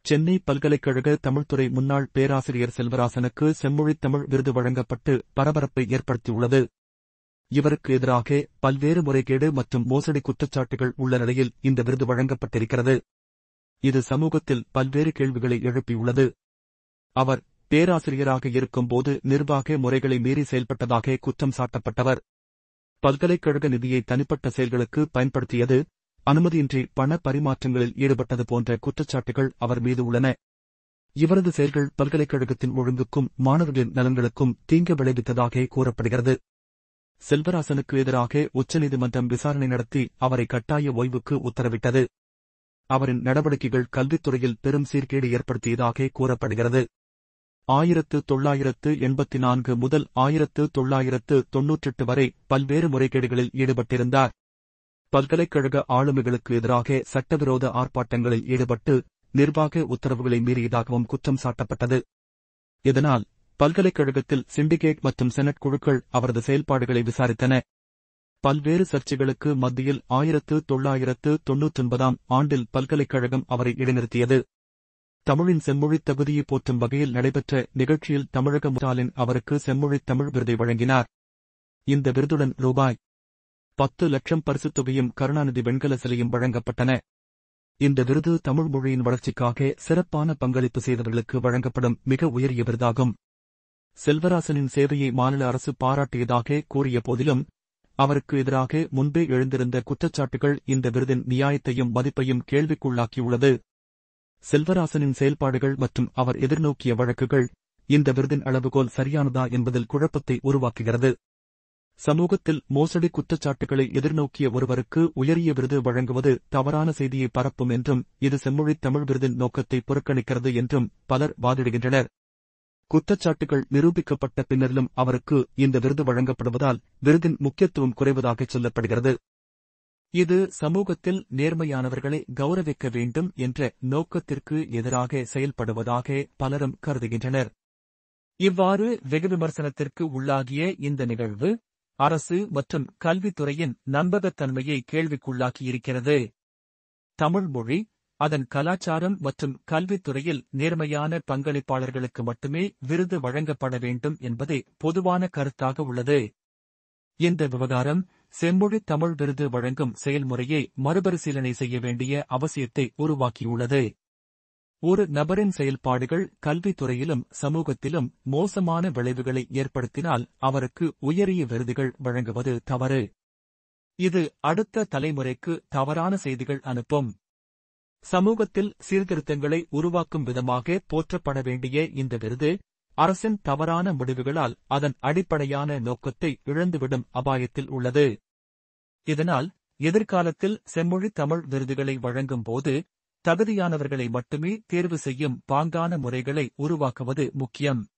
சென்னை பல்கலைக்கழக தமிழ்துறை முன்னாள் பேராசிரியர் செல்வராசனுக்கு செம்மொழித் தமிழ் விருது வழங்கப்பட்டு பரபரப்பை ஏற்படுத்தியுள்ளது. இவருக்கு எதிராக பல்வேறு முறைகேடு மற்றும் மோசடி குற்றச்சாட்டுகள் உள்ள நிலையில் இந்த விருது வழங்கப்பட்டிருக்கிறது. இது சமூகத்தில் பல்வேறு கேள்விகளை எழுப்பியுள்ளது. அவர் பேராசிரியராக இருக்கும்போது நிர்வாக முறைகளை மீறி செயல்பட்டதாக குற்றம் சாட்டப்பட்டவர். பல்கலைக்கழக நிதியை தனிப்பட்ட செயல்களுக்கு பயன்படுத்தியது, அனுமதியின்றி பண பரிமாற்றங்களில் ஈடுபட்டது போன்ற குற்றச்சாட்டுகள் அவர் மீது உள்ளன. இவரது செயல்கள் பல்கலைக்கழகத்தின் ஒழுங்குக்கும் மாணவர்களின் நலன்களுக்கும் தீங்கு விளைவித்ததாக கூறப்படுகிறது. செல்வராசனுக்கு எதிராக உச்சநீதிமன்றம் விசாரணை நடத்தி அவரை கட்டாய ஓய்வுக்கு உத்தரவிட்டது. அவரின் நடவடிக்கைகள் கல்வித்துறையில் பெரும் சீர்கேடு ஏற்படுத்தியதாக கூறப்படுகிறது. 1984 முதல் 1998 வரை பல்வேறு முறைகேடுகளில் ஈடுபட்டிருந்தார். பல்கலைக்கழக ஆளுமைகளுக்கு எதிராக சட்டவிரோத ஆர்ப்பாட்டங்களில் ஈடுபட்டு நிர்வாக உத்தரவுகளை மீறியதாகவும் குற்றம் சாட்டப்பட்டது. இதனால் பல்கலைக்கழகத்தில் சிண்டிகேட் மற்றும் செனட் குழுக்கள் அவரது செயல்பாடுகளை விசாரித்தன. பல்வேறு சர்ச்சைகளுக்கு மத்தியில் 1999 ஆண்டில் பல்கலைக்கழகம் அவரை இடைநிறுத்தியது. தமிழின் செம்மொழித் தகுதியை போற்றும் வகையில் நடைபெற்ற நிகழ்ச்சியில் தமிழக முதல்வர் அவருக்கு செம்மொழித் தமிழ் விருதை வழங்கினார். இந்த விருதுடன் ரூபாய் 10 லட்சம் பரிசுத் தொகையும் கருணாநிதி வெண்கல சிலையும் வழங்கப்பட்டன. இந்த விருது தமிழ் மொழியின் வளர்ச்சிக்காக சிறப்பான பங்களிப்பு செய்தவர்களுக்கு வழங்கப்படும் மிக உயரிய விருதாகும். செல்வராசனின் சேவையை மாநில அரசு பாராட்டியதாக கூறிய போதிலும், அவருக்கு எதிராக முன்பே எழுந்திருந்த குற்றச்சாட்டுகள் இந்த விருதின் நியாயத்தையும் மதிப்பையும் கேள்விக்குள்ளாக்கியுள்ளது. செல்வராசனின் செயல்பாடுகள் மற்றும் அவர் எதிர்நோக்கிய வழக்குகள் இந்த விருதின் அளவுகோல் சரியானதா என்பதில் குழப்பத்தை உருவாக்குகிறது. சமூகத்தில் மோசடி குற்றச்சாட்டுகளை எதிர்நோக்கிய ஒருவருக்கு உயரிய விருது வழங்குவது தவறான செய்தியை பரப்பும் என்றும் இது செம்மொழித் தமிழ் விருதின் நோக்கத்தை புறக்கணிக்கிறது என்றும் பலர் வாதிடுகின்றனர். குற்றச்சாட்டுகள் நிரூபிக்கப்பட்ட பின்னரிலும் அவருக்கு இந்த விருது வழங்கப்படுவதால் விருதின் முக்கியத்துவம் குறைவதாக சொல்லப்படுகிறது. இது சமூகத்தில் நேர்மையானவர்களை கௌரவிக்க வேண்டும் என்ற நோக்கத்திற்கு எதிராக செயல்படுவதாக பலரும் கருதுகின்றனர். இவ்வாறு வெகு விமர்சனத்திற்கு உள்ளாகிய இந்த நிகழ்வு அரசு மற்றும் கல்வித்துறையின் நம்பகத்தன்மையை கேள்விக்குள்ளாக்கியிருக்கிறது. தமிழ் மொழி, அதன் கலாச்சாரம் மற்றும் கல்வித்துறையில் நேர்மையான பங்களிப்பாளர்களுக்கு மட்டுமே விருது வழங்கப்பட வேண்டும் என்பதே பொதுவான கருத்தாக உள்ளது. இந்த விவகாரம் செம்மொழித் தமிழ் விருது வழங்கும் செயல்முறையை மறுபரிசீலனை செய்ய வேண்டிய அவசியத்தை உருவாக்கியுள்ளது. ஒரு நபரின் செயல்பாடுகள் கல்வித்துறையிலும் சமூகத்திலும் மோசமான விளைவுகளை ஏற்படுத்தினால் அவருக்கு உயரிய விருதுகள் வழங்குவது தவறு. இது அடுத்த தலைமுறைக்கு தவறான செய்திகள் அனுப்பும். சமூகத்தில் சீர்திருத்தங்களை உருவாக்கும் விதமாக போற்றப்பட வேண்டிய இந்த விருது அரசின் தவறான முடிவுகளால் அதன் அடிப்படையான நோக்கத்தை இழந்துவிடும் அபாயத்தில் உள்ளது. இதனால் எதிர்காலத்தில் செம்மொழித் தமிழ் விருதுகளை வழங்கும் போது தகுதியானவர்களை மட்டுமே தேர்வு செய்யும் பாங்கான முறைகளை உருவாக்குவது முக்கியம்.